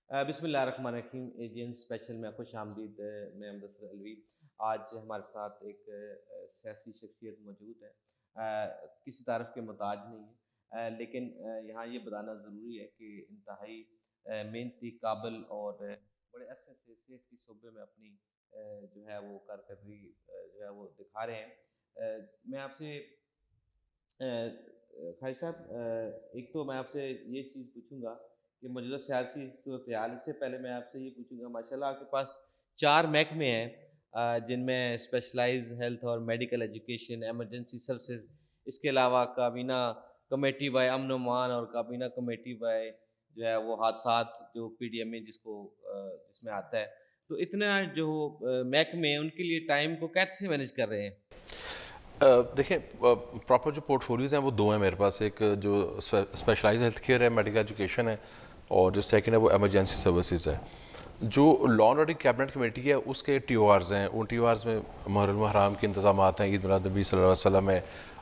بسم اللہ الرحمن الرحیم، ایجین اسپیشل میں خوش آمدید۔ میں مدثر علوی۔ آج ہمارے ساتھ ایک سیاسی شخصیت موجود ہے، کسی تعارف کے محتاج نہیں ہے، لیکن یہاں یہ بتانا ضروری ہے کہ انتہائی محنتی، قابل اور بڑے عرصے سے صحت کی شعبے میں اپنی جو ہے وہ کارکردگی جو ہے وہ دکھا رہے ہیں۔ میں آپ سے خالد صاحب، ایک تو میں آپ سے یہ چیز پوچھوں گا کہ موجودہ سیاسی صورتحال، اس سے پہلے میں آپ سے یہ پوچھوں گا، ماشاءاللہ آپ کے پاس 4 محکمے ہیں، جن میں اسپیشلائز ہیلتھ اور میڈیکل ایجوکیشن، ایمرجنسی سروسز، اس کے علاوہ کابینہ کمیٹی برائے امن و امان اور کابینہ کمیٹی برائے جو ہے وہ حادثات، جو پی ڈی ایم اے جس میں آتا ہے۔ تو اتنا جو محکمے ہیں، ان کے لیے ٹائم کو کیسے مینیج کر رہے ہیں؟ دیکھیں، پراپر جو پورٹ فولیوز ہیں وہ دو ہیں میرے پاس۔ ایک جو اسپیشلائز ہیلتھ کیئر ہے، میڈیکل ایجوکیشن ہے، اور جو سیکنڈ ہے وہ ایمرجنسی سروسز ہے۔ جو law and order cabinet committee ہے اس کے ٹی او آرز ہیں، ان ٹی او آرز میں محرم الحرام کے انتظامات ہیں، عید میلاد نبی صلی اللہ علیہ وسلم ہے،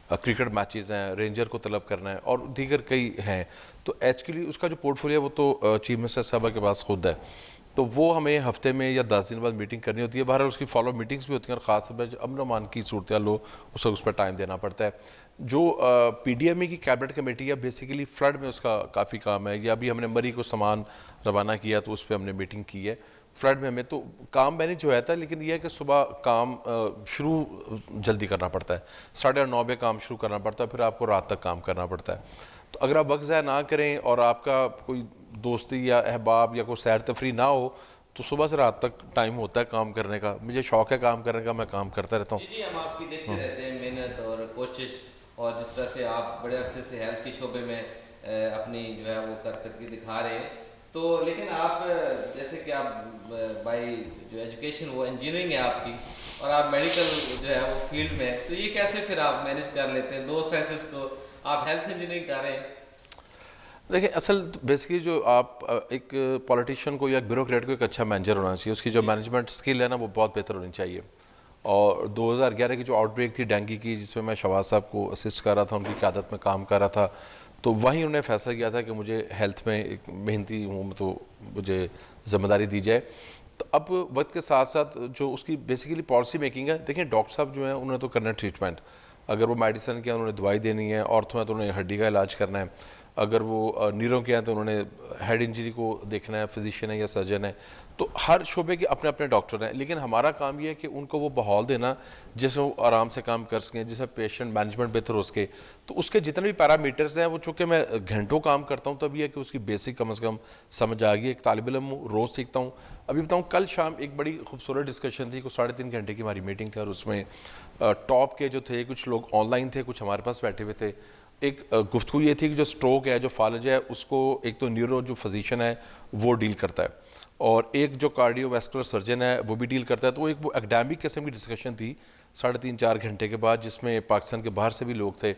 کرکٹ میچز ہیں، رینجر کو طلب کرنا ہے، اور دیگر کئی ہیں۔ تو ایکچولی اس کا جو پورٹ فولیو ہے وہ تو چیف منسٹر صاحبہ کے پاس خود ہے، تو وہ ہمیں ہفتے میں یا 10 دن بعد میٹنگ کرنی ہوتی ہے۔ بہرحال اس کی فالو میٹنگز بھی ہوتی ہیں، اور خاص طور پہ جو امن و امان کی صورتحال ہو اس وقت اس پر ٹائم دینا پڑتا ہے۔ جو پی ڈی ایم ای کی کیبنٹ کمیٹی ہے، بیسیکلی فلڈ میں اس کا کافی کام ہے، یا ابھی ہم نے مری کو سامان روانہ کیا تو اس پہ ہم نے میٹنگ کی ہے۔ فلڈ میں ہمیں تو کام مینیج جو ہے لیکن یہ ہے کہ صبح کام شروع جلدی کرنا پڑتا ہے، 9:30 بجے کام شروع کرنا پڑتا ہے، پھر آپ کو رات تک کام کرنا پڑتا ہے۔ تو اگر آپ وقت ضائع نہ کریں اور آپ کا کوئی دوستی یا احباب یا کوئی سیر تفریح نہ ہو تو صبح سے رات تک ٹائم ہوتا ہے کام کرنے کا۔ مجھے شوق ہے کام کرنے کا، میں کام کرتا رہتا جی جی، ہم آپ کی دیکھتے رہتے ہیں محنت اور کوشش، اور جس طرح سے آپ بڑے عرصے سے ہیلتھ کے شعبے میں اپنی جو ہے وہ کارکردگی دکھا رہے ہیں۔ تو لیکن آپ جیسے کہ آپ بائی جو ایجوکیشن وہ انجینئرنگ ہے آپ کی، اور آپ میڈیکل جو ہے وہ فیلڈ میں ہیں، تو یہ کیسے پھر آپ مینیج کر لیتے ہیں دو سائنسز کو؟ آپ ہیلتھ انجینئرنگ کر رہے ہیں۔ دیکھیں، اصل بیسکلی جو آپ ایک پولیٹیشین کو یا بیوروکریٹ کو ایک اچھا مینیجر ہونا چاہیے، اس کی جو جی مینجمنٹ سکل ہے نا وہ بہت بہتر ہونی چاہیے۔ اور 2011 کی جو آؤٹ بریک تھی ڈینگی کی، جس میں شواز صاحب کو اسسٹ کر رہا تھا، ان کی قیادت میں کام کر رہا تھا، تو وہیں انہوں نے فیصلہ کیا تھا کہ مجھے ہیلتھ میں ایک محنتی ہوں تو مجھے ذمہ داری دی جائے۔ تو اب وقت کے ساتھ ساتھ جو اس کی بیسیکلی پالیسی میکنگ ہے، دیکھیں ڈاکٹر صاحب جو ہیں انہوں نے تو کرنا ہے ٹریٹمنٹ، اگر وہ میڈیسن کے ہیں انہوں نے دوائی دینی ہے، آرتھو ہیں تو انہوں نے ہڈی کا علاج کرنا ہے، اگر وہ نیورو کے ہیں تو انہوں نے ہیڈ انجری کو دیکھنا ہے، فزیشین ہے یا سرجن ہے۔ تو ہر شعبے کے اپنے اپنے ڈاکٹر ہیں، لیکن ہمارا کام یہ ہے کہ ان کو وہ ماحول دینا جس میں وہ آرام سے کام کر سکیں، جس میں پیشنٹ مینجمنٹ بہتر ہو سکے۔ تو اس کے جتنے بھی پیرامیٹرز ہیں وہ چونکہ میں گھنٹوں کام کرتا ہوں، تب یہ ہے کہ اس کی بیسک کم از کم سمجھ آ گئی۔ ایک طالب علم ہوں، روز سیکھتا ہوں۔ ابھی بتاؤں، کل شام ایک بڑی خوبصورت ڈسکشن تھی، کوئی 3.5 گھنٹے کی ہماری میٹنگ تھی، اور اس میں ٹاپ کے جو تھے کچھ لوگ آن لائن تھے، کچھ ہمارے پاس بیٹھے ہوئے تھے۔ ایک گفتگو یہ تھی کہ جو سٹروک ہے، جو فالج ہے، اس کو ایک تو نیورو جو فزیشین ہے وہ ڈیل کرتا ہے، اور ایک جو کارڈیو ویسکولر سرجن ہے وہ بھی ڈیل کرتا ہے۔ تو وہ ایک اکیڈیمک قسم کی ڈسکشن تھی 3.5-4 گھنٹے کے بعد، جس میں پاکستان کے باہر سے بھی لوگ تھے،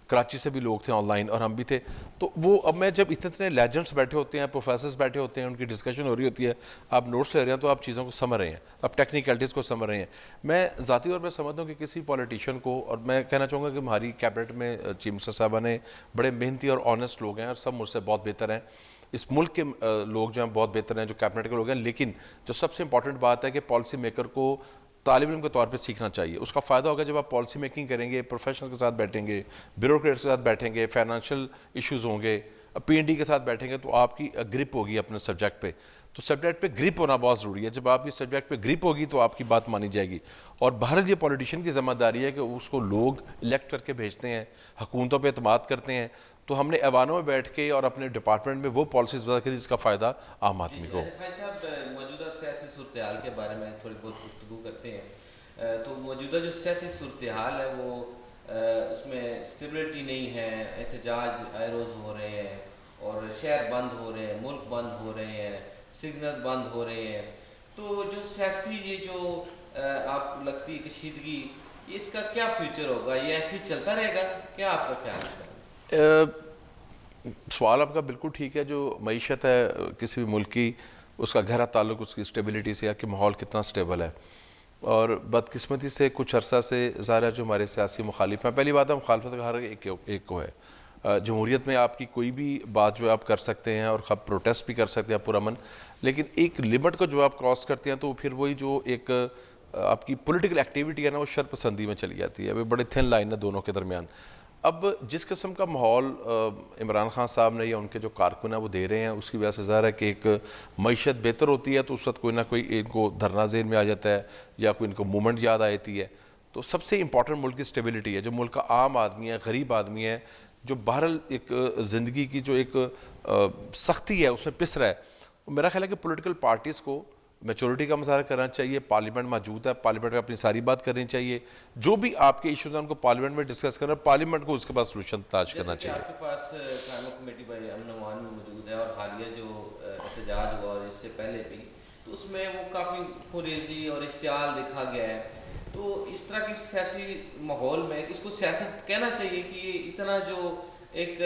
کراچی سے بھی لوگ تھے آن لائن، اور ہم بھی تھے۔ تو وہ اب میں جب اتنے لیجنڈس بیٹھے ہوتے ہیں، پروفیسرز بیٹھے ہوتے ہیں، ان کی ڈسکشن ہو رہی ہوتی ہے، آپ نوٹس لے رہے ہیں، تو آپ چیزوں کو سمجھ رہے ہیں، آپ ٹیکنیکلٹیز کو سمجھ رہے ہیں۔ میں ذاتی طور پہ سمجھتا ہوں کہ کسی پولیٹیشین کو، اور میں کہنا چاہوں گا کہ ہماری کیبنٹ میں چیف منسٹر صاحبہ نے بڑے محنتی اور آنیسٹ لوگ ہیں، اور سب مجھ سے بہت بہتر ہیں، اس ملک کے لوگ جو ہیں بہت بہتر ہیں جو کیبنٹ کے لوگ ہیں۔ لیکن جو سب سے امپورٹنٹ بات ہے کہ پالیسی میکر کو طالب علم کے طور پہ سیکھنا چاہیے۔ اس کا فائدہ ہوگا جب آپ پالیسی میکنگ کریں گے، پروفیشنل کے ساتھ بیٹھیں گے، بیوروکریٹس کے ساتھ بیٹھیں گے، فائنینشیل ایشوز ہوں گے، پی این ڈی کے ساتھ بیٹھیں گے، تو آپ کی گرپ ہوگی اپنے سبجیکٹ پہ۔ تو سبجیکٹ پہ گرپ ہونا بہت ضروری ہے۔ جب آپ کی سبجیکٹ پہ گرپ ہوگی تو آپ کی بات مانی جائے گی۔ اور بہرحال یہ پولیٹیشین کی ذمہ داری ہے کہ اس کو لوگ الیکٹ کر کے بھیجتے ہیں، حکومتوں پہ اعتماد کرتے ہیں، تو ہم نے ایوانوں میں بیٹھ کے اور اپنے ڈپارٹمنٹ میں وہ پالیسیز وضع کری جس کا فائدہ عام جی آدمی جی، کو۔ اچھا فیض صاحب، موجودہ سیاسی صورتحال کے بارے میں تھوڑی بہت گفتگو کرتے ہیں۔ تو موجودہ جو سیاسی صورتحال ہے وہ اس میں اسٹیبلٹی نہیں ہے، احتجاج آئے روز ہو رہے ہیں، اور شہر بند ہو رہے ہیں، ملک بند ہو رہے ہیں، سگنل بند ہو رہے ہیں۔ تو جو سیاسی یہ جو آپ کو لگتی ہے کشیدگی، اس کا کیا فیوچر ہوگا؟ یہ ایسے ہی چلتا رہے گا؟ کیا آپ کا خیال ہے اس بارے میں؟ سوال آپ کا بالکل ٹھیک ہے۔ جو معیشت ہے کسی بھی ملک کی، اس کا گہرا تعلق اس کی اسٹیبلٹی سے ہے کہ ماحول کتنا اسٹیبل ہے۔ اور بدقسمتی سے کچھ عرصہ سے ظاہر ہے جو ہمارے سیاسی مخالف ہیں، پہلی بات ہے مخالفت کا ہر ایک کو ہے، جمہوریت میں آپ کی کوئی بھی بات جو ہے آپ کر سکتے ہیں اور آپ پروٹیسٹ بھی کر سکتے ہیں پرامن، لیکن ایک لمٹ کو جو آپ کراس کرتے ہیں تو پھر وہی جو ایک آپ کی پولیٹیکل ایکٹیویٹی ہے نا وہ شر پسندی میں چلی جاتی ہے. وہ بڑے تھن لائن ہے دونوں کے درمیان. اب جس قسم کا ماحول عمران خان صاحب نے یا ان کے جو کارکن ہیں وہ دے رہے ہیں، اس کی وجہ سے ظاہر ہے کہ ایک معیشت بہتر ہوتی ہے تو اس وقت کوئی نہ کوئی ان کو دھرنا ذہن میں آ جاتا ہے یا کوئی ان کو مومنٹ یاد آ جاتی ہے. تو سب سے امپورٹنٹ ملک کی اسٹیبلٹی ہے. جو ملک کا عام آدمی ہے، غریب آدمی ہے، جو بہرحال ایک زندگی کی جو ایک سختی ہے اس میں پس رہا ہے، میرا خیال ہے کہ پولیٹیکل پارٹیز کو میچورٹی کا مظاہرہ کرنا چاہیے. پارلیمنٹ موجود ہے، پارلیمنٹ میں اپنی ساری بات کرنی چاہیے. جو بھی آپ کے ایشوز ہیں ان کو پارلیمنٹ میں ڈسکس کرنا، پارلیمنٹ کو اس کے پاس سلوشن تلاش کرنا جیسے کہ چاہیے. آپ کے پاس قائمہ کمیٹی بائی امن و امان میں موجود ہے، اور حالیہ جو احتجاج ہوا اور اس سے پہلے بھی، تو اس میں وہ کافی خونریزی اور اشتعال دیکھا گیا ہے. تو اس طرح کی سیاسی ماحول میں اس کو سیاست کہنا چاہیے کہ یہ اتنا جو ایک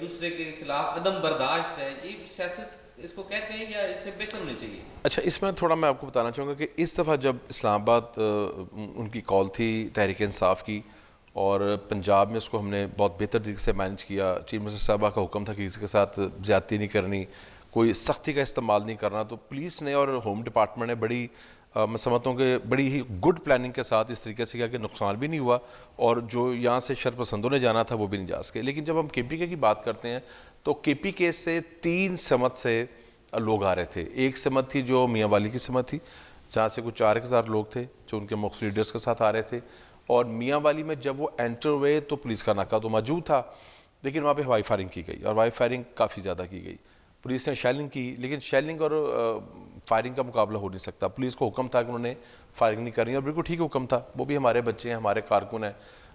دوسرے کے خلاف عدم برداشت ہے، یہ سیاست اس کو کہتے ہیں یا اس سے بہتر ہونی چاہیے؟ اچھا، اس میں تھوڑا میں آپ کو بتانا چاہوں گا کہ اس دفعہ جب اسلام آباد ان کی کال تھی تحریک انصاف کی، اور پنجاب میں اس کو ہم نے بہت بہتر طریقے سے مینج کیا. چیف منسٹر صاحبہ کا حکم تھا کہ کسی کے ساتھ زیادتی نہیں کرنی، کوئی سختی کا استعمال نہیں کرنا. تو پولیس نے اور ہوم ڈپارٹمنٹ نے بڑی میں سمجھتا ہوں کہ بڑی ہی گڈ پلاننگ کے ساتھ اس طریقے سے کیا کہ نقصان بھی نہیں ہوا، اور جو یہاں سے شر پسندوں نے جانا تھا وہ بھی نہیں جا سکے. لیکن جب ہم کے پی کے کی بات کرتے ہیں تو کے پی کے سے 3 سمت سے لوگ آ رہے تھے. ایک سمت تھی جو میاں والی کی سمت تھی، جہاں سے کچھ 4,000 لوگ تھے جو ان کے مختلف لیڈرز کے ساتھ آ رہے تھے. اور میاں والی میں جب وہ انٹر ہوئے تو پولیس کا ناکہ تو موجود تھا، لیکن وہاں پہ ہوائی فائرنگ کی گئی، اور ہوائی فائرنگ کافی زیادہ کی گئی. پولیس نے شیلنگ کی، لیکن شیلنگ اور فائرنگ کا مقابلہ ہو نہیں سکتا. پولیس کو حکم تھا کہ انہوں نے فائرنگ نہیں کرنی، اور بالکل ٹھیک حکم تھا. وہ بھی ہمارے بچے ہیں، ہمارے کارکن ہیں.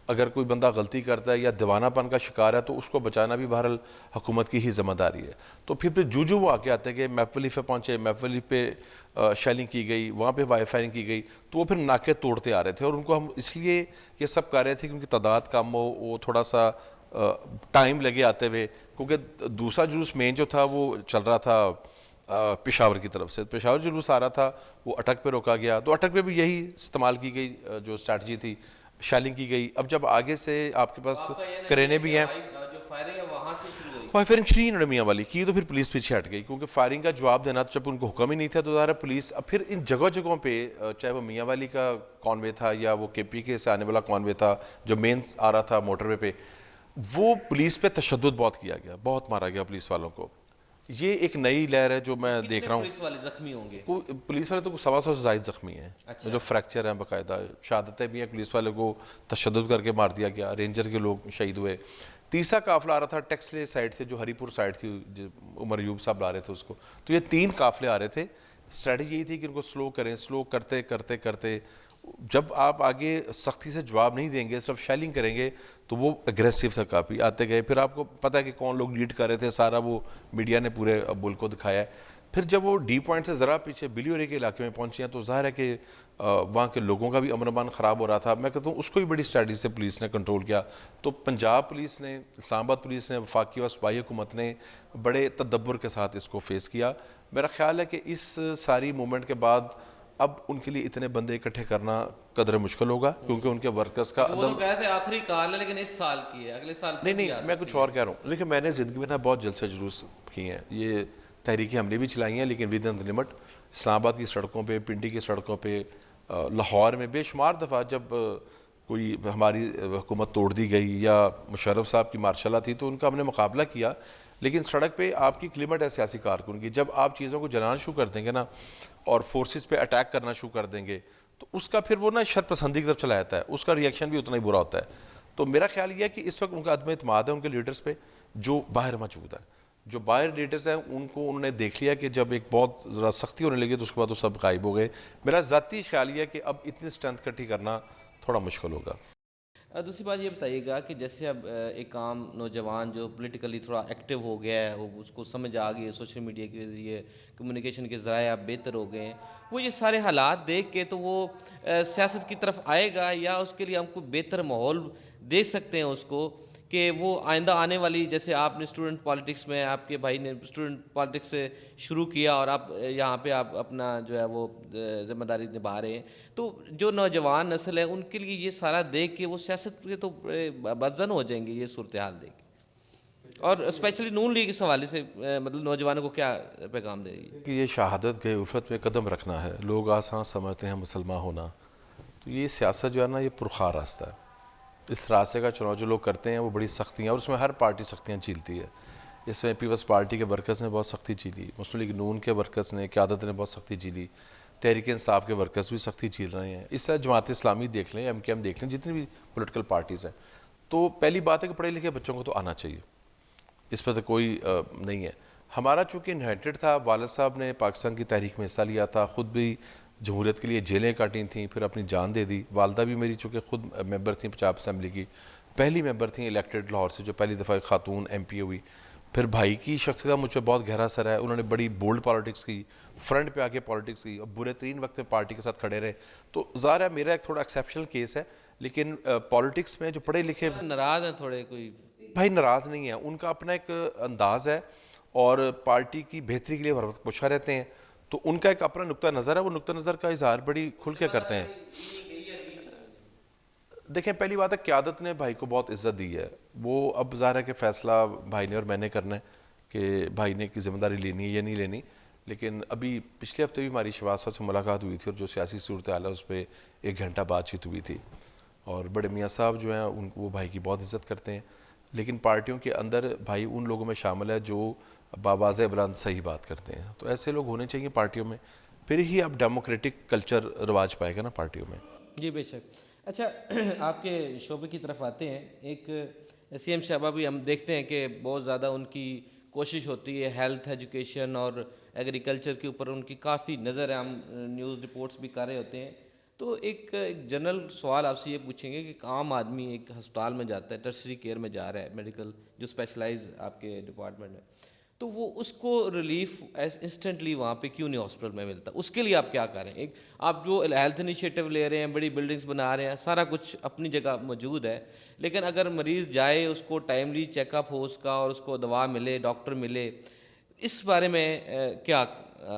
اگر کوئی بندہ غلطی کرتا ہے یا دیوانہ پن کا شکار ہے تو اس کو بچانا بھی بہرحال حکومت کی ہی ذمہ داری ہے. تو پھر جو وہ آگے آتے ہیں کہ میپ ولی پہ پہنچے، میپ ولی پہ شیلنگ کی گئی، وہاں پہ وائی فائرنگ کی گئی، تو وہ پھر ناکے توڑتے آ رہے تھے. اور ان کو ہم اس لیے یہ سب کر رہے تھے کہ ان کی تعداد کم ہو، وہ تھوڑا سا ٹائم لگے آتے ہوئے. کیونکہ دوسرا جلوس مین جو تھا وہ چل رہا تھا پشاور کی طرف سے. پشاور جلوس آ رہا تھا، وہ اٹک پہ روکا گیا. تو اٹک پہ بھی یہی استعمال کی گئی جو اسٹریٹجی تھی، شیلنگ کی گئی. اب جب آگے سے آپ کے پاس کرینے بھی ہیں، جو فائرنگ ہے وہاں سے شروع ہوئی. فائرنگ شری انہوں نے میاں والی کی تو پھر پولیس پیچھے ہٹ گئی، کیونکہ فائرنگ کا جواب دینا تو جب ان کو حکم ہی نہیں تھا تو ظاہر ہے پولیس. اب پھر ان جگہوں پہ چاہے وہ میاں والی کا کانوے تھا یا وہ کے پی کے سے آنے والا کانوے تھا جو مین آ رہا تھا موٹر وے پہ، وہ پولیس پہ تشدد بہت کیا گیا، بہت مارا گیا پولیس والوں کو. یہ ایک نئی لہر ہے جو میں دیکھ رہا ہوں. پولیس والے زخمی ہوں گے؟ پولیس والے تو 125 سے زائد زخمی ہیں، اچھا. جو فریکچر ہیں، باقاعدہ شہادتیں بھی ہیں. پولیس والے کو تشدد کر کے مار دیا گیا، رینجر کے لوگ شہید ہوئے. تیسرا قافلہ آ رہا تھا ٹیکسلے سائڈ سے، جو ہری پور سائڈ تھی، عمر ایوب صاحب لا رہے تھے اس کو. تو یہ 3 قافلے آ رہے تھے. اسٹریٹجی یہی تھی کہ ان کو سلو کریں. سلو کرتے کرتے کرتے جب آپ آگے سختی سے جواب نہیں دیں گے، صرف شیلنگ کریں گے، تو وہ اگریسو سے کافی آتے گئے. پھر آپ کو پتہ ہے کہ کون لوگ لیڈ کر رہے تھے، سارا وہ میڈیا نے پورے ملک کو دکھایا ہے. پھر جب وہ ڈی پوائنٹ سے ذرا پیچھے بلیوری کے علاقے میں پہنچے ہیں تو ظاہر ہے کہ وہاں کے لوگوں کا بھی امن و امان خراب ہو رہا تھا. میں کہتا ہوں اس کو بھی بڑی اسٹریٹجی سے پولیس نے کنٹرول کیا. تو پنجاب پولیس نے، اسلام آباد پولیس نے، وفاقی و صوبائی حکومت نے بڑے تدبر کے ساتھ اس کو فیس کیا. میرا خیال ہے کہ اس ساری موومنٹ کے بعد اب ان کے لیے اتنے بندے اکٹھے کرنا قدر مشکل ہوگا، کیونکہ ان کے ورکرز کا وہ تو کہتے ہیں آخری کال ہے لیکن اس سال کی ہے، اگلے سال پھر بھی آ نہیں، میں کچھ اور کہہ رہا ہوں. لیکن میں نے زندگی میں نا بہت جلسے جلوس کیے ہیں. یہ تحریکیں ہم نے بھی چلائی ہیں، لیکن ود ان دا لمٹ. اسلام آباد کی سڑکوں پہ، پنڈی کی سڑکوں پہ، لاہور میں بے شمار دفعہ جب کوئی ہماری حکومت توڑ دی گئی یا مشرف صاحب کی مارشل تھی تو ان کا ہم نے مقابلہ کیا. لیکن سڑک پہ آپ کی ایک لمٹ ہے سیاسی کارکن کی. جب آپ چیزوں کو جلانا شروع کر دیں گے نا اور فورسز پہ اٹیک کرنا شروع کر دیں گے تو اس کا پھر وہ نا شر پسندی کی طرف چلا جاتا ہے، اس کا ریئیکشن بھی اتنا ہی برا ہوتا ہے. تو میرا خیال یہ ہے کہ اس وقت ان کا عدم اعتماد ہے ان کے لیڈرز پہ جو باہر موجود ہیں. جو باہر لیڈرز ہیں ان کو انہوں نے دیکھ لیا کہ جب ایک بہت ذرا سختی ہونے لگی تو اس کے بعد وہ سب غائب ہو گئے. میرا ذاتی خیال یہ ہے کہ اب اتنی اسٹرینتھ اکٹھی کرنا تھوڑا مشکل ہوگا. دوسری بات یہ بتائیے گا کہ جیسے اب ایک عام نوجوان جو پولیٹیکلی تھوڑا ایکٹیو ہو گیا ہے، وہ اس کو سمجھ آ گئی ہے، سوشل میڈیا کے ذریعے کمیونیکیشن کے ذرائع اب بہتر ہو گئے ہیں، وہ یہ سارے حالات دیکھ کے تو وہ سیاست کی طرف آئے گا، یا اس کے لیے ہم کو بہتر ماحول دیکھ سکتے ہیں اس کو کہ وہ آئندہ آنے والی، جیسے آپ نے اسٹوڈنٹ پالیٹکس میں، آپ کے بھائی نے اسٹوڈنٹ پالیٹکس سے شروع کیا اور آپ یہاں پہ آپ اپنا جو ہے وہ ذمہ داری نبھا رہے ہیں، تو جو نوجوان نسل ہے ان کے لیے یہ سارا دیکھ کے وہ سیاست کے تو بدزن ہو جائیں گے یہ صورتحال دیکھ کے؟ اور اسپیشلی نون لیگ اس حوالے سے مطلب نوجوانوں کو کیا پیغام دے گی؟ کہ یہ شہادت گئے الفت میں قدم رکھنا ہے. لوگ آسان سمجھتے ہیں مسلمان ہونا, تو یہ سیاست جو ہے نا یہ پرخار راستہ ہے. اس راستے کا چناؤ جو لوگ کرتے ہیں وہ بڑی سختیاں, اور اس میں ہر پارٹی سختیاں جھیلتی ہے. اس میں پیپلز پارٹی کے ورکرز نے بہت سختی جھیلی, مسلم لیگ نون کے ورکرز نے, قیادت نے بہت سختی جھیلی, تحریک انصاف کے ورکرز بھی سختی جھیل رہے ہیں. اس طرح جماعت اسلامی دیکھ لیں, ایم کے ایم دیکھ لیں, جتنی بھی پولیٹیکل پارٹیز ہیں. تو پہلی بات ہے کہ پڑھے لکھے بچوں کو تو آنا چاہیے, اس پہ تو کوئی نہیں ہے. ہمارا چونکہ انہیریٹڈ تھا, والد صاحب نے پاکستان کی تحریک میں حصہ لیا تھا, خود بھی جمہوریت کے لیے جیلیں کاٹی تھیں, پھر اپنی جان دے دی. والدہ بھی میری چونکہ خود ممبر تھیں پنجاب اسمبلی کی, پہلی ممبر تھیں الیکٹڈ لاہور سے جو پہلی دفعہ خاتون ایم پی ہوئی. پھر بھائی کی شخصیت کا مجھ پہ بہت گہرا اثر ہے, انہوں نے بڑی بولڈ پالیٹکس کی, فرنٹ پہ آ کے پالیٹکس کی, اور برے ترین وقت میں پارٹی کے ساتھ کھڑے رہے. تو ظاہر ہے میرا ایک تھوڑا ایکسیپشنل کیس ہے, لیکن پالیٹکس میں جو پڑھے لکھے ناراض ہیں تھوڑے کوئی؟ بھائی ناراض نہیں ہیں, ان کا اپنا ایک انداز ہے اور پارٹی کی بہتری کے لیے ہر وقت پوچھا رہتے ہیں. تو ان کا ایک اپنا نقطہ نظر ہے, وہ نقطہ نظر کا اظہار بڑی کھل کے کرتے ہیں. دیکھیں پہلی بات ہے قیادت نے بھائی کو بہت عزت دی ہے. وہ اب ظاہر ہے کہ فیصلہ بھائی نے اور میں نے کرنا ہے کہ بھائی نے کی ذمہ داری لینی ہے یا نہیں لینی. لیکن ابھی پچھلے ہفتے بھی ہماری شہباز صاحب سے ملاقات ہوئی تھی, اور جو سیاسی صورتحال ہے اس پہ 1 گھنٹہ بات چیت ہوئی تھی. اور بڑے میاں صاحب جو ہیں وہ بھائی کی بہت عزت کرتے ہیں. لیکن پارٹیوں کے اندر بھائی ان لوگوں میں شامل ہے جو باواضح بلند صحیح بات کرتے ہیں. تو ایسے لوگ ہونے چاہیے پارٹیوں میں, پھر ہی اب ڈیموکریٹک کلچر رواج پائے گا نا پارٹیوں میں. جی بے شک. اچھا آپ کے شعبے کی طرف آتے ہیں. ایک سی ایم صاحبہ بھی ہم دیکھتے ہیں کہ بہت زیادہ ان کی کوشش ہوتی ہے ہیلتھ, ایجوکیشن اور ایگریکلچر کے اوپر ان کی کافی نظر ہے, ہم نیوز رپورٹس بھی کر رہے ہوتے ہیں. تو ایک جنرل سوال آپ سے یہ پوچھیں گے کہ ایک عام آدمی ایک ہسپتال میں جاتا ہے, ٹرشری کیئر میں جا رہا ہے, میڈیکل جو اسپیشلائز آپ کے ڈپارٹمنٹ ہے, تو وہ اس کو ریلیف انسٹنٹلی وہاں پہ کیوں نہیں ہاسپٹل میں ملتا؟ اس کے لیے آپ کیا کریں؟ ایک آپ جو ہیلتھ انیشیٹو لے رہے ہیں, بڑی بلڈنگس بنا رہے ہیں, سارا کچھ اپنی جگہ موجود ہے, لیکن اگر مریض جائے, اس کو ٹائملی چیک اپ ہو اس کا, اور اس کو دوا ملے, ڈاکٹر ملے, اس بارے میں کیا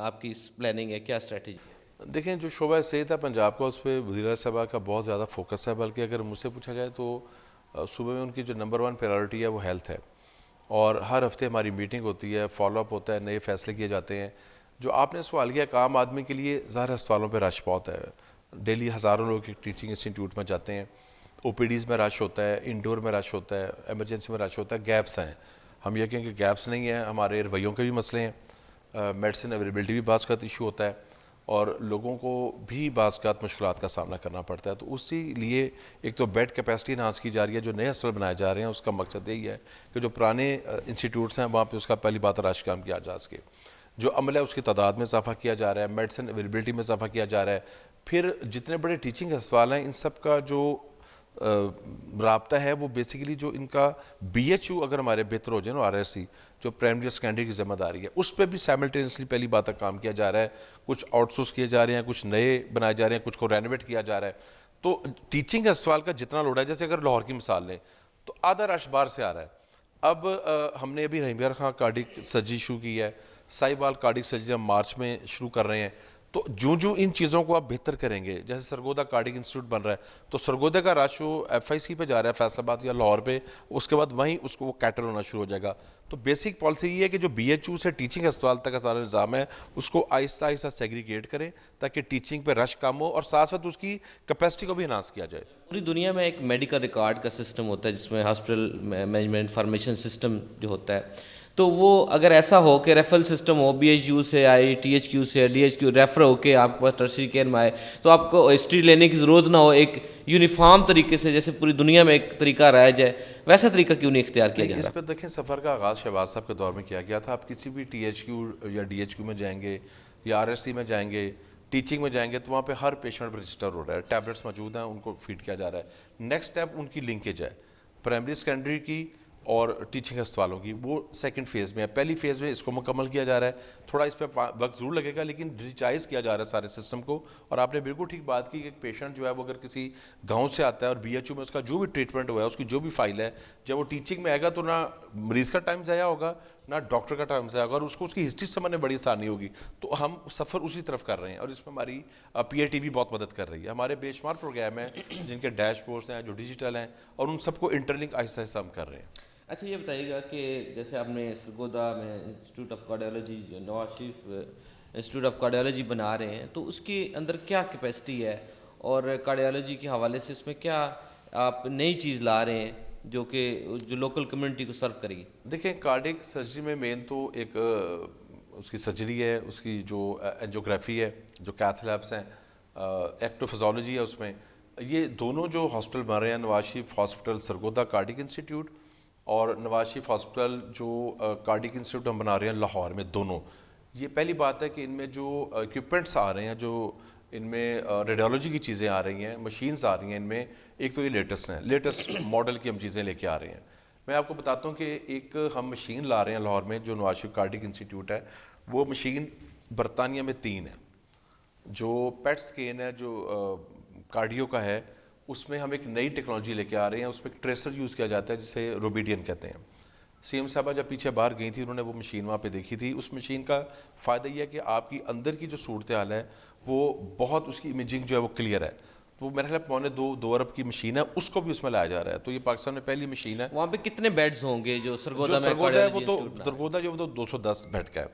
آپ کی پلاننگ ہے, کیا اسٹریٹجی ہے؟ دیکھیں جو شعبہ صحت ہے پنجاب کا, اس پہ وزیر صاحبہ کا بہت زیادہ فوکس ہے. بلکہ اگر مجھ سے پوچھا جائے تو صوبے میں ان کی جو نمبر 1 پریارٹی ہے وہ ہیلتھ ہے. اور ہر ہفتے ہماری میٹنگ ہوتی ہے, فالو اپ ہوتا ہے, نئے فیصلے کیے جاتے ہیں. جو آپ نے سوال کیا, ایک عام آدمی کے لیے ظاہر اسپتالوں پہ رش بہت ہے. ڈیلی ہزاروں لوگ ٹیچنگ انسٹیٹیوٹ میں جاتے ہیں, او پی ڈیز میں رش ہوتا ہے, انڈور میں رش ہوتا ہے, ایمرجنسی میں رش ہوتا ہے. گیپس ہیں, ہم یہ کہیں کہ گیپس نہیں ہیں, ہمارے رویوں کے بھی مسئلے ہیں, میڈیسن اویلیبلٹی بھی بعض کا ایشو ہوتا ہے, اور لوگوں کو بھی بعض کا مشکلات کا سامنا کرنا پڑتا ہے. تو اسی لیے ایک تو بیڈ کیپیسٹی انہانس کی جا رہی ہے, جو نئے ہسپتال بنائے جا رہے ہیں اس کا مقصد یہی ہے کہ جو پرانے انسٹیٹیوٹس ہیں وہاں پہ اس کا پہلی بات رش کام کیا جا سکے. جو عمل ہے اس کی تعداد میں اضافہ کیا جا رہا ہے, میڈیسن اویلیبلٹی میں اضافہ کیا جا رہا ہے. پھر جتنے بڑے ٹیچنگ ہسپتال ہیں ان سب کا جو رابطہ ہے وہ بیسیکلی جو ان کا بی ایچ او اگر ہمارے بہتر ہو جائے نا, آر ایس سی جو پرائمری اور سیکنڈری کی ذمہ داری ہے, اس پہ بھی سائملٹینسلی پہلی بات تک کام کیا جا رہا ہے. کچھ آؤٹ سورس کیے جا رہے ہیں, کچھ نئے بنائے جا رہے ہیں, کچھ کو رینویٹ کیا جا رہا ہے. تو ٹیچنگ ہسپتال کا جتنا لوڈ ہے, جیسے اگر لاہور کی مثال لیں تو آدھا رش باہر سے آ رہا ہے. اب ہم نے ابھی رحیم یار خان کارڈک سرجری شروع کی ہے, ساہیوال کارڈک سرجری ہم مارچ میں شروع کر رہے ہیں. تو جو ان چیزوں کو آپ بہتر کریں گے, جیسے سرگودا کارڈک انسٹیٹیوٹ بن رہا ہے, تو سرگودا کا رش وہ ایف آئی سی پہ جا رہا ہے فیصل آباد یا لاہور پہ, اس کے بعد وہیں اس کو وہ کیٹر ہونا شروع ہو جائے گا. تو بیسک پالیسی یہ ہے کہ جو بی ایچ او سے ٹیچنگ ہسپتال تک کا سارا نظام ہے اس کو آہستہ آہستہ سیگریگیٹ کریں تاکہ ٹیچنگ پہ رش کم ہو, اور ساتھ ساتھ اس کی کیپیسٹی کو بھی انہانس کیا جائے. پوری دنیا میں ایک میڈیکل ریکارڈ کا سسٹم ہوتا ہے جس میں ہاسپٹل مینجمنٹ انفارمیشن سسٹم جو ہوتا ہے, تو وہ اگر ایسا ہو کہ ریفرل سسٹم ہو, بی ایچ یو سے آئی, ٹی ایچ کیو سے, ڈی ایچ کیو ریفر ہو کے آپ کے پاس ٹرشری کیئر میں آئے, تو آپ کو ہسٹری لینے کی ضرورت نہ ہو, ایک یونیفارم طریقے سے جیسے پوری دنیا میں ایک طریقہ رائج ہے, ویسا طریقہ کیوں نہیں اختیار کیا جا رہا؟ اس پہ دیکھیں سفر کا آغاز شہباز صاحب کے دور میں کیا گیا تھا. آپ کسی بھی ٹی ایچ کیو یا ڈی ایچ کیو میں جائیں گے یا آر ایس سی میں جائیں گے, ٹیچنگ میں جائیں گے, تو وہاں پہ ہر پیشنٹ رجسٹر ہو رہا ہے, ٹیبلٹس موجود ہیں, ان کو فیڈ کیا جا رہا ہے. نیکسٹ اسٹیپ ان کی لنکیج ہے پرائمری سیکنڈری کی اور ٹیچنگ ہسپتالوں کی, وہ سیکنڈ فیز میں ہے. پہلی فیز میں اس کو مکمل کیا جا رہا ہے, تھوڑا اس پہ وقت ضرور لگے گا, لیکن ڈیجیٹائز کیا جا رہا ہے سارے سسٹم کو. اور آپ نے بالکل ٹھیک بات کی کہ ایک پیشنٹ جو ہے وہ اگر کسی گاؤں سے آتا ہے اور بی ایچ او میں اس کا جو بھی ٹریٹمنٹ ہوا ہے, اس کی جو بھی فائل ہے, جب وہ ٹیچنگ میں آئے گا تو نہ مریض کا ٹائم ضائع ہوگا, نہ ڈاکٹر کا ٹائم ضائع ہوگا, اور اس کی ہسٹری سمجھنے بڑی آسانی ہوگی. تو ہم سفر اسی طرف کر رہے ہیں, اور اس میں ہماری پی اے ٹی بھی بہت مدد کر رہی ہے. ہمارے بے شمار پروگرام ہیں جن کے ڈیش بورڈز ہیں جو ڈیجیٹل ہیں, اور ان سب کو انٹر لنک آہستہ آہستہ ہم کر رہے ہیں. اچھا یہ بتائیے گا کہ جیسے آپ نے سرگودا میں institute of cardiology Nawaz Sharif institute of cardiology بنا رہے ہیں، تو اس کے اندر کیا کیپیسٹی ہے اور کارڈیالوجی کے حوالے سے اس میں کیا آپ نئی چیز لا رہے ہیں جو کہ جو لوکل کمیونٹی کو سرو کرے گی؟ دیکھیں کارڈک سرجری میں مین تو ایک اس کی سرجری ہے، اس کی جو اینجیوگرافی ہے، جو کیتھ لیبس ہیں، ایکٹوفزالوجی ہے، اس میں یہ دونوں جو ہاسپٹل بن رہے ہیں، Nawaz Sharif hospital Sargodha cardiac institute اور نواز شریف ہاسپٹل جو کارڈک انسٹیٹیوٹ ہم بنا رہے ہیں لاہور میں، دونوں یہ پہلی بات ہے کہ ان میں جو اکوپمنٹس آ رہے ہیں، جو ان میں ریڈیولوجی کی چیزیں آ رہی ہیں، مشینز آ رہی ہیں ان میں، ایک تو یہ لیٹسٹ ہیں، لیٹسٹ ماڈل کی ہم چیزیں لے کے آ رہے ہیں. میں آپ کو بتاتا ہوں کہ ایک ہم مشین لا رہے ہیں لاہور میں جو نواز شریف کارڈک انسٹیٹیوٹ ہے، وہ مشین برطانیہ میں 3 ہے. جو پیٹ سکین ہے جو کارڈیو کا ہے، اس میں ہم ایک نئی ٹیکنالوجی لے کے آ رہے ہیں، اس میں ایک ٹریسر یوز کیا جاتا ہے جسے روبیڈین کہتے ہیں. سی ایم صاحبہ جب پیچھے باہر گئی تھی انہوں نے وہ مشین وہاں پہ دیکھی تھی. اس مشین کا فائدہ یہ ہے کہ آپ کی اندر کی جو صورتحال ہے وہ بہت، اس کی امیجنگ جو ہے وہ کلیئر ہے. تو میرے خیال 2.25 ارب کی مشین ہے، اس کو بھی اس میں لایا جا رہا ہے. تو یہ پاکستان میں پہلی مشین ہے. وہاں پہ کتنے بیڈز ہوں گے جو جو سرگودا میں سرگودا ہے وہ کارڈیالوجی تو انسٹیٹیوٹ بنا رہے ہیں؟ سرگودا جو وہ تو 210 بیڈ کا ہے،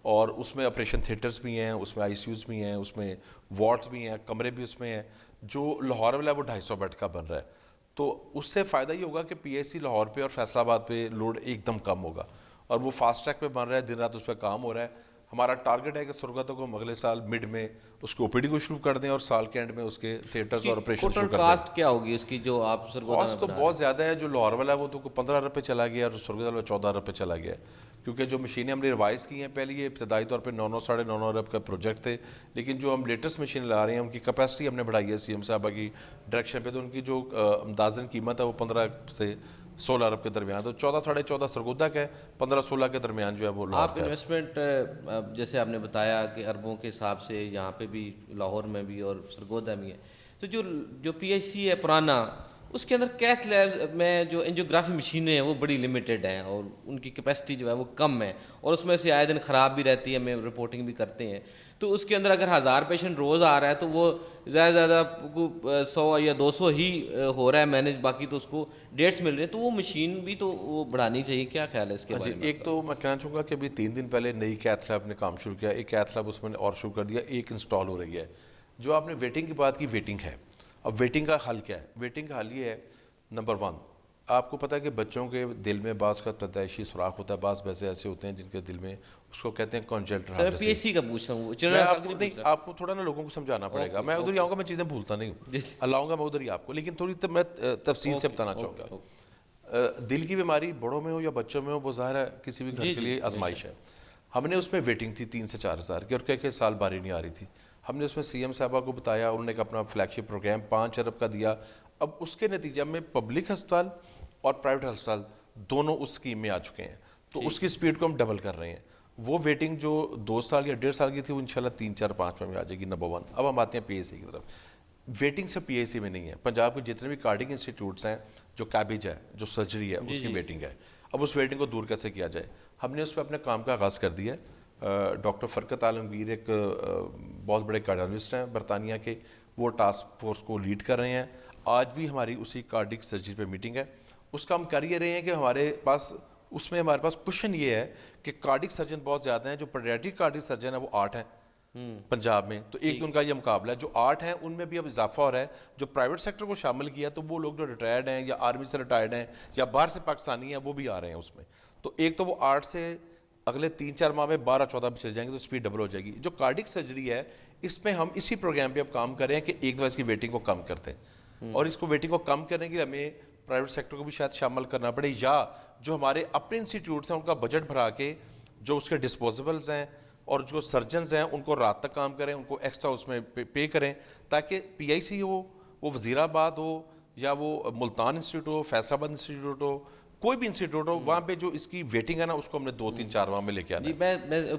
اور اس میں آپریشن تھیٹرز بھی ہیں، اس میں آئی سی یوز بھی ہیں، اس میں وارڈز بھی ہیں، کمرے بھی اس میں ہیں. جو لاہور والا ہے وہ 250 بیڈ کا بن رہا ہے. تو اس سے فائدہ یہ ہوگا کہ پی ایس سی لاہور پہ اور فیصل آباد پہ لوڈ ایک دم کم ہوگا، اور وہ فاسٹ ٹریک پہ بن رہا ہے، دن رات اس پہ کام ہو رہا ہے. ہمارا ٹارگٹ ہے کہ سرگودا کو ہم اگلے سال مڈ میں اس کو او پی ڈی کو شروع کر دیں اور سال کے اینڈ میں اس کے اس تھیٹرز کی اور آپریشن ٹوٹل شروع کر دیں. کاسٹ کیا ہوگی اس کی جو آپ سرگودا میں کاسٹ تو بنا رہے بہت ہیں؟ زیادہ ہے. جو لاہور والا ہے وہ تو 15 ارب پہ چلا گیا اور سرگودا والا 14 ارب پہ چلا گیا ہے، کیونکہ جو مشینیں ہم نے ریوائز کی ہیں پہلے یہ ابتدائی طور پہ 9.5 ارب کا پروجیکٹ تھے، لیکن جو ہم لیٹسٹ مشین لا رہے ہیں ان کی کیپیسٹی ہم نے بڑھائی ہے سی ایم صاحبہ کی ڈائریکشن پہ. تو ان کی جو اندازن قیمت ہے وہ 15 سے 16 ارب کے درمیان، تو 14-14.5 سرگودا کا ہے، 15-16 کے درمیان جو ہے وہ لاہور آپ کا ہے. انویسٹمنٹ جیسے آپ نے بتایا کہ اربوں کے حساب سے یہاں پہ بھی لاہور میں بھی اور سرگودا میں ہے، تو جو پی ایچ سی ہے پرانا، اس کے اندر کیتھ لیب میں جو انجیوگرافی مشینیں ہیں وہ بڑی لمیٹڈ ہیں اور ان کی کیپیسٹی جو ہے وہ کم ہے، اور اس میں سے آئے دن خراب بھی رہتی ہے، ہمیں رپورٹنگ بھی کرتے ہیں. تو اس کے اندر اگر 1000 پیشنٹ روز آ رہا ہے تو وہ زیادہ زیادہ 100 یا 200 ہی ہو رہا ہے مینیج، باقی تو اس کو ڈیٹس مل رہے ہیں. تو وہ مشین بھی تو وہ بڑھانی چاہیے. کیا خیال ہے اس کے بارے میں آپ ایک کا؟ تو میں کہنا چاہوں گا کہ ابھی 3 دن پہلے نئی کیتھ لیب نے کام شروع کیا، ایک کیتھ لیب اس میں نے اور شروع کر دیا، ایک انسٹال ہو رہی ہے. جو آپ نے ویٹنگ کی بات کی، ویٹنگ ہے. اب ویٹنگ کا حل کیا ہے؟ ویٹنگ کا حل یہ ہے، نمبر 1 آپ کو پتہ ہے کہ بچوں کے دل میں بعض کا پیدائشی سوراخ ہوتا ہے، بعض ویسے ایسے ہوتے ہیں جن کے دل میں اس کو کہتے ہیں کانجنٹل سر ہارٹ پی ایچ ڈیزیز. سی کا پوچھ رہا ہوں، میں جنرل آپ کی کو نہیں نہیں، پوچھ رہا. آپ کو تھوڑا نا لوگوں کو سمجھانا پڑے گا. میں ادھر ہی اوکے آؤں گا، میں چیزیں بھولتا نہیں ہوں، جی لاؤں گا میں ادھر ہی آپ کو، لیکن تھوڑی میں تفصیل سے بتانا چاہوں گا. دل کی بیماری بڑوں میں ہو یا بچوں میں ہو، وہ ظاہر ہے کسی بھی گھر جی کے جی لیے بے آزمائش شک. ہے. ہم نے اس میں ویٹنگ تھی 3 سے 4 ہزار کی، اور کئی سال باری نہیں آ رہی تھی. ہم نے اس میں سی ایم صاحبہ کو بتایا، انہوں نے اپنا فلیگ شپ پروگرام 5 ارب کا دیا. اب اس کے نتیجہ میں پبلک ہسپتال اور پرائیویٹ ہسپتال دونوں اس اسکیم میں آ چکے ہیں. تو اس کی سپیڈ کو ہم ڈبل کر رہے ہیں. وہ ویٹنگ جو 2 سال یا 1.5 سال کی تھی وہ انشاءاللہ 3, 4, 5 میں آ جائے گی. نمبر 1. اب ہم آتے ہیں پی ایس سی کی طرف. ویٹنگ سے پی ایس سی میں نہیں ہے. پنجاب کے جتنے بھی کارڈک انسٹیٹیوٹس ہیں، جو کیبج ہے، جو سرجری ہے، جی اس کی جی ویٹنگ ہے. اب اس ویٹنگ کو دور کیسے کیا جائے؟ ہم نے اس پہ اپنے کام کا آغاز کر دیا ہے. ڈاکٹر فرقت عالمگیر ایک بہت بڑے کارڈیالوجسٹ ہیں برطانیہ کے، وہ ٹاسک فورس کو لیڈ کر رہے ہیں. آج بھی ہماری اسی کارڈک سرجری پہ میٹنگ ہے. اس کا ہم کر یہ رہے ہیں کہ ہمارے پاس کوشچن یہ ہے کہ کارڈک سرجن بہت زیادہ ہیں. جو پیڈیاٹرک کارڈک سرجن ہیں وہ 8 ہیں پنجاب میں، تو ایک ان کا یہ مقابلہ ہے. جو 8 ہیں ان میں بھی اب اضافہ ہو رہا ہے. جو پرائیویٹ سیکٹر کو شامل کیا تو وہ لوگ جو ریٹائرڈ ہیں یا آرمی سے ریٹائرڈ ہیں یا باہر سے پاکستانی ہیں وہ بھی آ رہے ہیں اس میں. تو ایک تو وہ 8 سے اگلے 3-4 ماہ میں 12-14 بھی چل جائیں گے تو سپیڈ ڈبل ہو جائے گی. جو کارڈک سرجری ہے اس میں ہم اسی پروگرام پہ اب کام کر رہے ہیں کہ ایک دفعہ اس کی ویٹنگ کو کم کرتے ہیں، اور اس کو ویٹنگ کو کم کرنے کے لیے ہمیں پرائیویٹ سیکٹر کو بھی شاید شامل کرنا پڑے، یا جو ہمارے اپنے انسٹیٹیوٹس ہیں ان کا بجٹ بڑھا کے جو اس کے ڈسپوزیبلز ہیں اور جو سرجنز ہیں ان کو رات تک کام کریں، ان کو ایکسٹرا اس میں پے کریں، تاکہ پی آئی سی ہو، وہ وزیر آباد ہو یا وہ ملتان انسٹیٹیوٹ ہو، فیصل آباد انسٹیٹیوٹ ہو، کوئی بھی انسٹیٹیوٹ ہو، وہاں پہ جو اس کی ویٹنگ ہے نا اس کو ہم نے 2-3-4 ماہ میں لے کے آنا جی. ہے.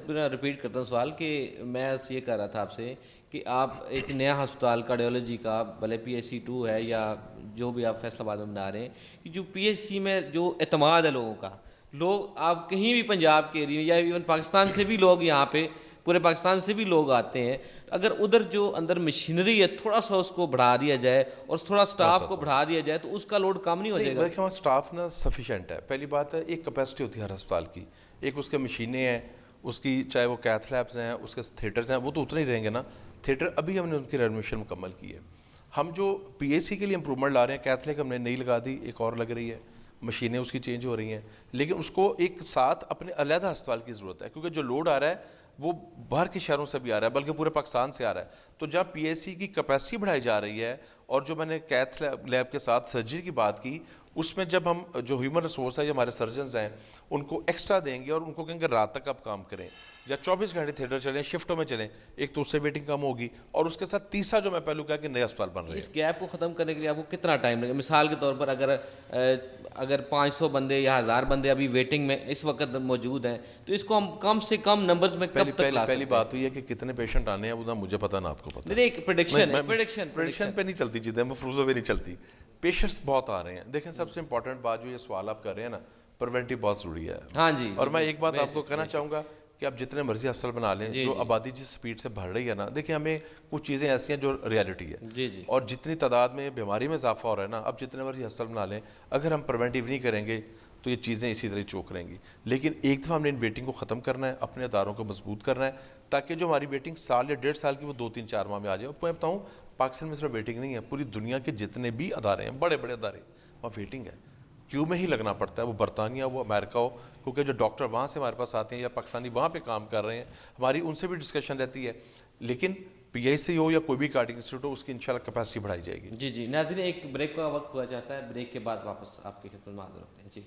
میں رپیٹ کرتا ہوں سوال کہ میں یہ کر رہا تھا آپ سے کہ آپ ایک نیا ہسپتال کارڈیولوجی کا، بھلے پی ایچ سی 2 ہے یا جو بھی آپ فیصل آباد میں بنا رہے ہیں، کہ جو پی ایچ سی میں جو اعتماد ہے لوگوں کا، لوگ آپ کہیں بھی پنجاب کے ایریے یا ایون پاکستان سے بھی لوگ یہاں پہ پورے پاکستان سے بھی لوگ آتے ہیں. اگر ادھر جو اندر مشینری ہے تھوڑا سا اس کو بڑھا دیا جائے اور تھوڑا سٹاف کو بڑھا دیا جائے تو اس کا لوڈ کم نہیں ہو جائے گا؟ دیکھیں وہاں سٹاف نا سفیشینٹ ہے. پہلی بات ہے ایک کیپیسٹی ہوتی ہے ہر ہسپتال کی, ایک اس کے مشینیں ہیں, اس کی چاہے وہ کیتھ لیبس ہیں, اس کے تھیٹرز ہیں, وہ تو اتنے ہی رہیں گے نا. تھیٹر ابھی ہم نے ان کی رینوویشن مکمل کی ہے. ہم جو پی ایچ سی کے لیے امپرومنٹ لا رہے ہیں, کیتھ لیب ہم نے نئی لگا دی, ایک اور لگ رہی ہے, مشینیں اس کی چینج ہو رہی ہیں, لیکن اس کو ایک ساتھ اپنے علیحدہ ہسپتال کی ضرورت ہے, کیونکہ جو لوڈ آ رہا ہے وہ باہر کے شہروں سے بھی آ رہا ہے, بلکہ پورے پاکستان سے آ رہا ہے. تو جہاں پی ایچ سی کی کیپیسٹی بڑھائی جا رہی ہے, اور جو میں نے کیتھ لیب کے ساتھ سرجری کی بات کی, اس میں جب ہم جو ہیومن ریسورس ہے, جو ہمارے سرجنز ہیں, ان کو ایکسٹرا دیں گے اور ان کو کہیں گے رات تک آپ کام کریں یا 24 گھنٹے تھیٹر چلیں, شفٹوں میں چلیں, ایک تو اس سے ویٹنگ کم ہوگی, اور اس کے ساتھ تیسرا جو میں پہلو کہا کہ نئے اسپتال بن رہے ہیں. اس گیپ کو ختم کرنے کے لیے آپ کو کتنا ٹائم لگے؟ مثال کے طور پر اگر 500 بندے یا 1000 بندے ابھی ویٹنگ میں اس وقت موجود ہیں, تو اس کو ہم کم سے کم نمبرز میں کب تک لا سکتے ہیں؟ پہلی بات ہوئی ہے کہ کتنے پیشنٹ آنے ہیں وہ نہ مجھے پتہ نہ آپ کو پتہ. نہیں, ایک پریڈکشن پہ نہیں چلتی چیزیں, مفروضوں پہ نہیں چلتی. پیشنٹس بہت آ رہے ہیں. دیکھیں سب سے امپورٹنٹ بات جو یہ سوال آپ کر رہے ہیں نا, پریونٹیو بہت ضروری ہے. ہاں جی. اور میں ایک بات آپ کو کہنا چاہوں گا کہ آپ جتنے مرضی ہسپتال بنا لیں, جو آبادی جس سپیڈ سے بڑھ رہی ہے نا, دیکھیں ہمیں کچھ چیزیں ایسی ہیں جو ریالٹی ہے, جی اور جتنی تعداد میں بیماری میں اضافہ ہو رہا ہے نا, اب جتنے مرضی ہسپتال بنا لیں, اگر ہم پریونٹیو نہیں کریں گے تو یہ چیزیں اسی طرح چوک رہیں گی. لیکن ایک دفعہ ہم نے ان ویٹنگ کو ختم کرنا ہے, اپنے اداروں کو مضبوط کرنا ہے, تاکہ جو ہماری ویٹنگ سال یا 1.5 سال کی وہ 2-3-4 ماہ میں آ جائے. میں بتاؤں پاکستان میں صرف ویٹنگ نہیں ہے, پوری دنیا کے جتنے بھی ادارے ہیں, بڑے بڑے ادارے, وہاں ویٹنگ ہے. کیوں میں ہی لگنا پڑتا ہے, وہ برطانیہ ہو, امریکہ ہو, کیونکہ جو ڈاکٹر وہاں سے ہمارے پاس آتے ہیں یا پاکستانی وہاں پہ کام کر رہے ہیں, ہماری ان سے بھی ڈسکشن رہتی ہے. لیکن پی ایچ سی ہو یا کوئی بھی کارڈنگ انسٹیٹیوٹ ہو, اس کی انشاءاللہ کیپیسٹی بڑھائی جائے گی. جی. ناظرین ایک بریک کا وقت ہوا چاہتا ہے, بریک کے بعد واپس آپ کی خدمت میں حاضر ہوتے ہیں. جی.